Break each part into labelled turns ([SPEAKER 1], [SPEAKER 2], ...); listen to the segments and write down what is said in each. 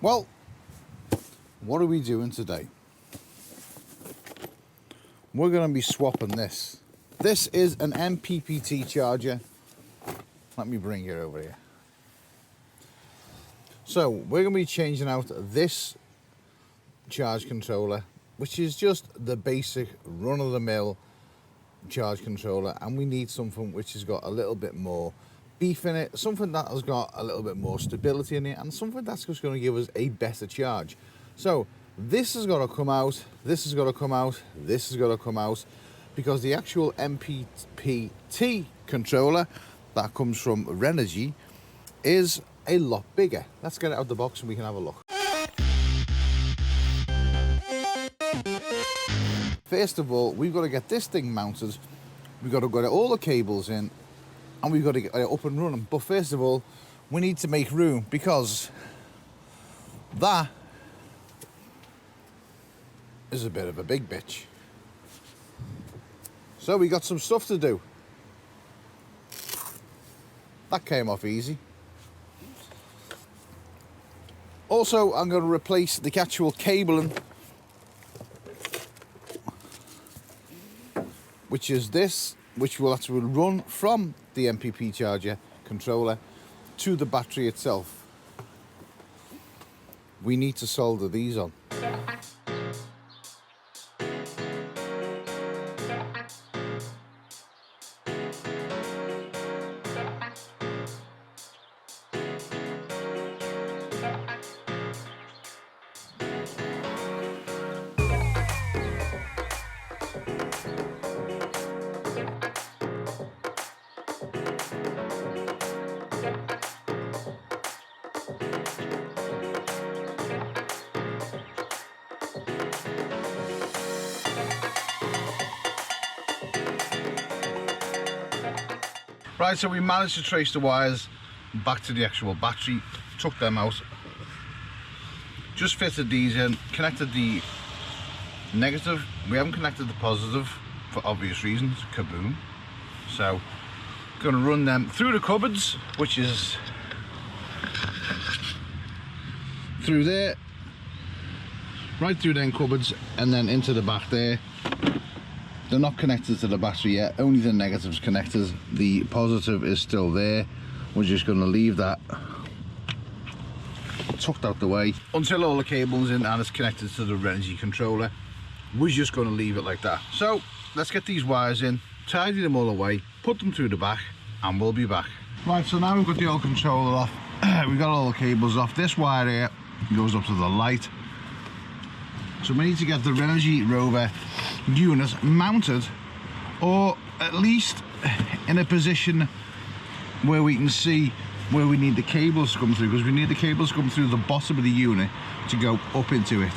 [SPEAKER 1] Well, what are we doing today? We're going to be swapping this. This is an MPPT charger. Let me bring it over here. So we're going to be changing out this charge controller, which is just the basic run-of-the-mill charge controller, and we need something which has got a little bit more beef in it, something that has got a little bit more stability in it, and something that's just going to give us a better charge. So this has got to come out, this has got to come out, this has got to come out, because the actual MPPT controller that comes from Renogy is a lot bigger. Let's get it out of the box and we can have a look. First of all, we've got to get this thing mounted. We've got to get all the cables in and we've got to get it up and running. But first of all, we need to make room, because that is a bit of a big bitch. So we got some stuff to do. That came off easy. Also, I'm going to replace the actual cabling, which is this, which will actually run from the MPP charger controller to the battery itself. We need to solder these on. Right, so we managed to trace the wires back to the actual battery, took them out, just fitted these in, connected the negative. We haven't connected the positive for obvious reasons, kaboom. So, going to run them through the cupboards, which is through there, right through them cupboards, and then into the back there. They're not connected to the battery yet, only the negative's connected. The positive is still there. We're just going to leave that tucked out the way until all the cable's in and it's connected to the Renogy controller. We're just going to leave it like that. So let's get these wires in, tidy them all away, put them through the back, and we'll be back. Right, so now we've got the old controller off. We've got all the cables off. This wire here goes up to the light. So we need to get the Renogy Rover unit mounted, or at least in a position where we can see where we need the cables to come through, because we need the cables to come through the bottom of the unit to go up into it.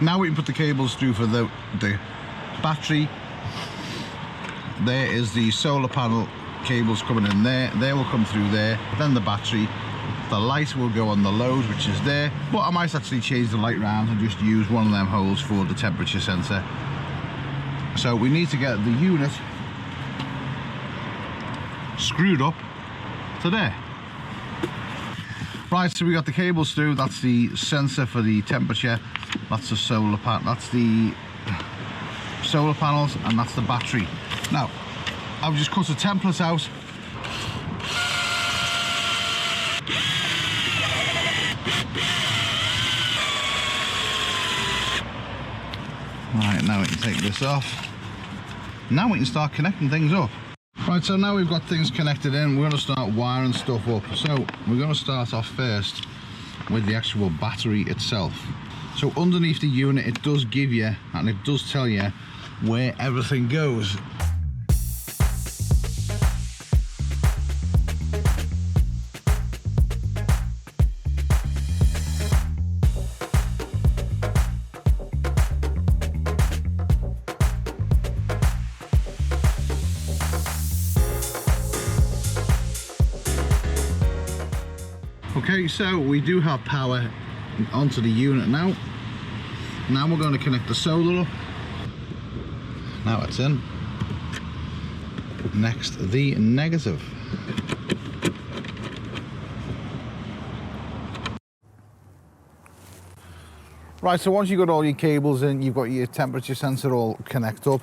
[SPEAKER 1] Now we can put the cables through for the battery. There is the solar panel cables coming in there. They will come through there. Then the battery. The light will go on the load, which is there. But I might actually change the light round and just use one of them holes for the temperature sensor. So we need to get the unit screwed up to there. Right, so we got the cables through. That's the sensor for the temperature. That's the solar panel. That's the solar panels, and that's the battery. Now, I've just cut a template out. Right, now we can take this off. Now we can start connecting things up. Right, so now we've got things connected in, we're going to start wiring stuff up. So we're going to start off first with the actual battery itself. So underneath the unit it does give you, and it does tell you where everything goes. Okay, so we do have power onto the unit now. Now we're going to connect the solar up. Now it's in. Next, the negative. Right, so once you've got all your cables in, you've got your temperature sensor all connected up.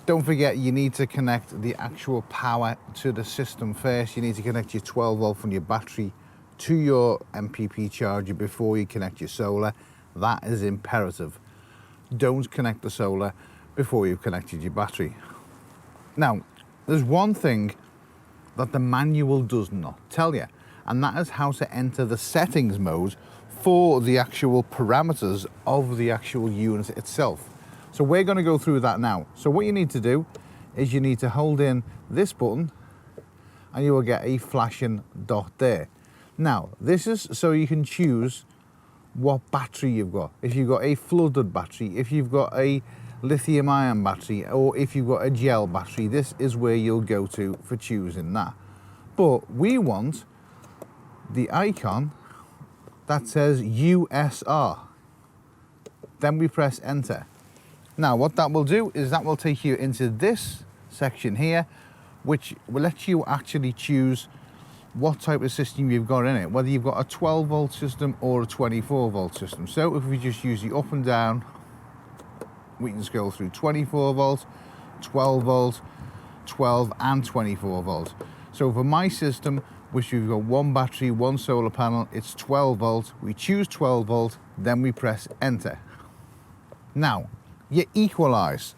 [SPEAKER 1] Don't forget, you need to connect the actual power to the system first. You need to connect your 12 volt from your battery to your MPP charger before you connect your solar. That is imperative. Don't connect the solar before you've connected your battery. Now, there's one thing that the manual does not tell you, and that is how to enter the settings mode for the actual parameters of the actual unit itself. So we're going to go through that now. So what you need to do is you need to hold in this button and you will get a flashing dot there. Now, this is so you can choose what battery you've got. If you've got a flooded battery, if you've got a lithium ion battery, or if you've got a gel battery, this is where you'll go to for choosing that. But we want the icon that says USR. Then we press enter. Now what that will do is that will take you into this section here, which will let you actually choose what type of system you've got in it, whether you've got a 12 volt system or a 24 volt system. So if we just use the up and down, we can scroll through 24 volt, 12 volt, 12 and 24 volt. So for my system, which we've got one battery, one solar panel, it's 12 volt. We choose 12 volt, then we press enter. Now, you equalize.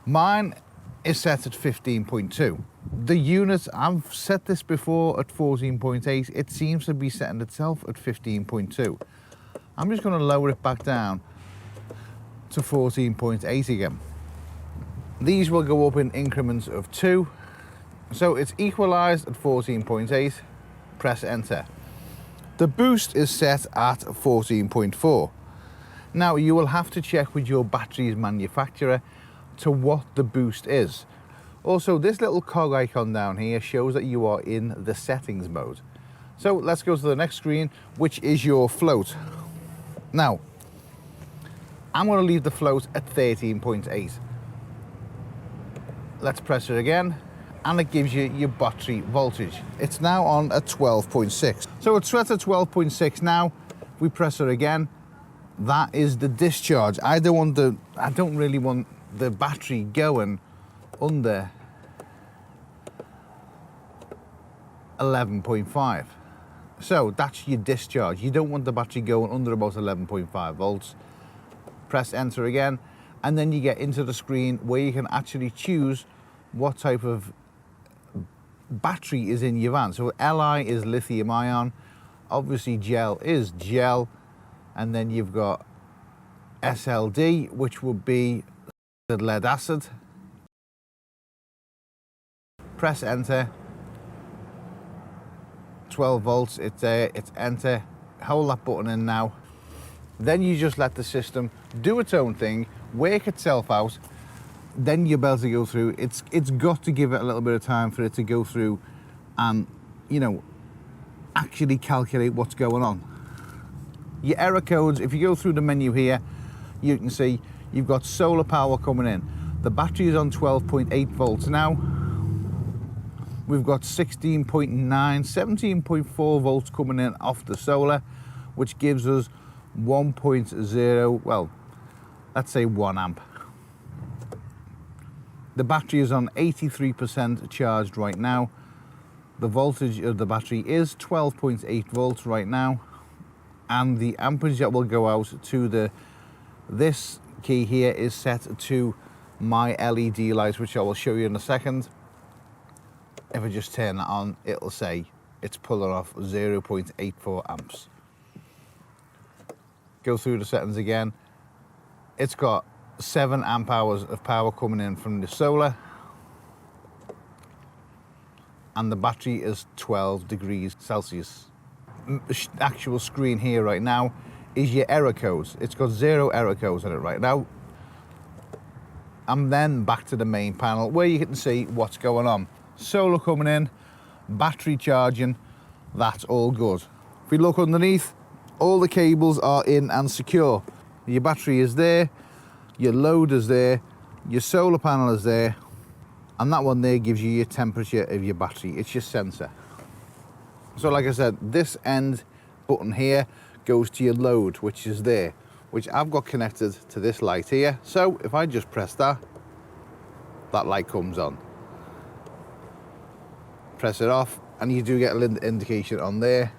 [SPEAKER 1] Mine is set at 15.2. The unit, I've set this before at 14.8. It seems to be setting itself at 15.2. I'm just going to lower it back down to 14.8 again. These will go up in increments of 2. So it's equalized at 14.8, press enter. The boost is set at 14.4. Now you will have to check with your battery's manufacturer to what the boost is. Also, this little cog icon down here shows that you are in the settings mode. So let's go to the next screen, which is your float. Now, I'm going to leave the float at 13.8. Let's press it again, and it gives you your battery voltage. It's now on at 12.6. So it's set at 12.6 now. We press it again. That is the discharge. I don't really want the battery going under 11.5. So that's your discharge. You don't want the battery going under about 11.5 volts. Press enter again, and then you get into the screen where you can actually choose what type of battery is in your van. So Li is lithium ion, obviously gel is gel, and then you've got SLD, which would be the lead acid. Press enter. 12 volts, it's enter. Hold that button in now. Then you just let the system do its own thing, work itself out. Then you're able to go through. It's got to give it a little bit of time for it to go through and, you know, actually calculate what's going on. Your error codes, if you go through the menu here, you can see you've got solar power coming in. The battery is on 12.8 volts now. We've got 16.9, 17.4 volts coming in off the solar, which gives us 1.0, well, let's say 1 amp. The battery is on 83% charged right now. The voltage of the battery is 12.8 volts right now. And the amperage that will go out to this key here is set to my LED light, which I will show you in a second. If I just turn that on, it'll say it's pulling off 0.84 amps. Go through the settings again. It's got 7 amp hours of power coming in from the solar, and the battery is 12 degrees Celsius. Actual screen here right now is your error codes. It's got 0 error codes on it right now. And then back to the main panel where you can see what's going on. Solar coming in, battery charging, That's all good. If we look underneath, all the cables are in and secure. Your battery is there, your load is there, your solar panel is there, and that one there gives you your temperature of your battery. It's your sensor. So like I said, this end button here goes to your load, which is there, which I've got connected to this light here. So if I just press that, that light comes on. Press it off, and you do get an indication on there,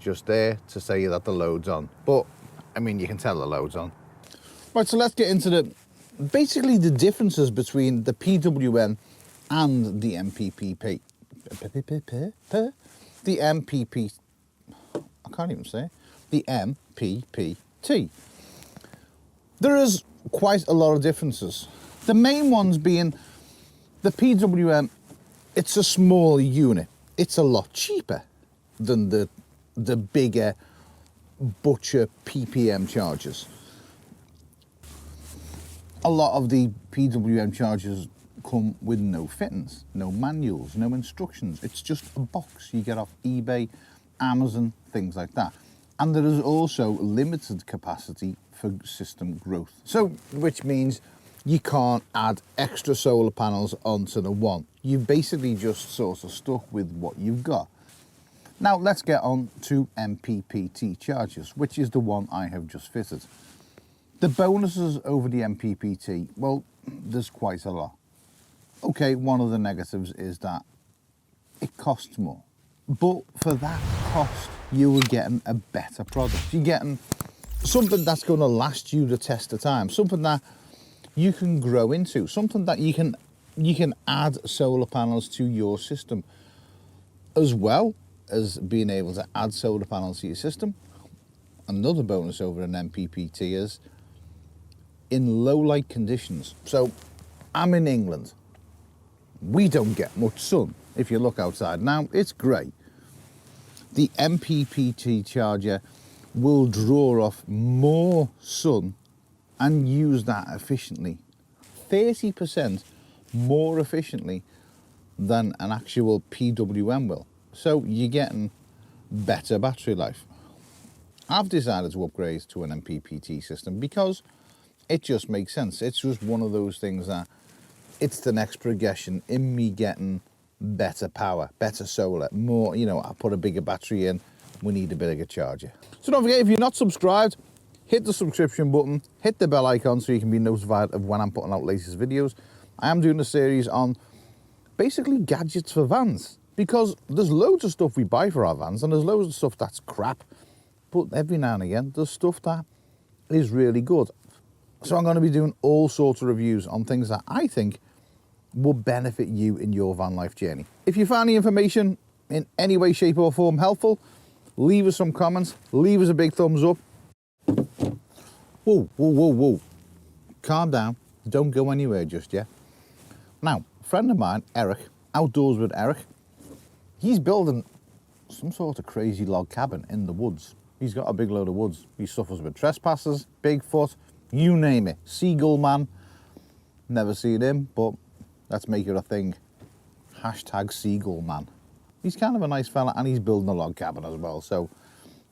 [SPEAKER 1] just there, to say that the load's on. But I mean, you can tell the load's on. Right, so let's get into basically the differences between the PWM and the MPPT. The MPP, I can't even say it. The MPPT. There is quite a lot of differences. The main ones being the PWM, it's a small unit. It's a lot cheaper than the bigger butcher PPM chargers. A lot of the PWM chargers come with no fittings, no manuals, no instructions. It's just a box you get off eBay, Amazon, things like that. And there is also limited capacity for system growth. So, which means you can't add extra solar panels onto the one. You've basically just sort of stuck with what you've got. Now let's get on to MPPT chargers, which is the one I have just fitted. The bonuses over the MPPT, well, there's quite a lot. Okay, one of the negatives is that it costs more. But for that cost, you are getting a better product. You're getting something that's going to last you the test of time, something that you can grow into, something that you can add solar panels to your system, as well as being able to add solar panels to your system. Another bonus over an MPPT is in low light conditions. So I'm in England. We don't get much sun. If you look outside now, it's grey. The MPPT charger will draw off more sun and use that efficiently. 30% more efficiently than an actual PWM will. So you're getting better battery life. I've decided to upgrade to an MPPT system because it just makes sense. It's just one of those things that it's the next progression in me getting better power, better solar, more, you know, I put a bigger battery in, we need a bigger charger. So don't forget, if you're not subscribed, hit the subscription button, hit the bell icon so you can be notified of when I'm putting out latest videos. I am doing a series on basically gadgets for vans, because there's loads of stuff we buy for our vans and there's loads of stuff that's crap, but every now and again there's stuff that is really good. So I'm going to be doing all sorts of reviews on things that I think will benefit you in your van life journey. If you found the information in any way, shape or form helpful, leave us some comments, leave us a big thumbs up. Whoa, whoa, whoa, whoa. Calm down, don't go anywhere just yet. Now, a friend of mine, Eric, Outdoors with Eric, he's building some sort of crazy log cabin in the woods. He's got a big load of woods. He suffers with trespassers, Bigfoot, you name it. Seagull man, never seen him, but let's make it a thing. Hashtag Seagull man. He's kind of a nice fella and he's building a log cabin as well. So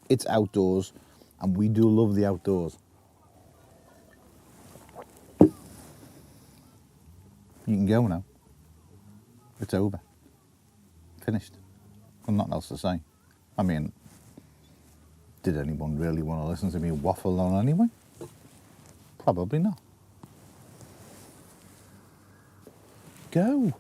[SPEAKER 1] it's outdoors and we do love the outdoors. You can go now. It's over. Finished. Got nothing else to say. I mean, did anyone really want to listen to me waffle on anyway? Probably not. Go.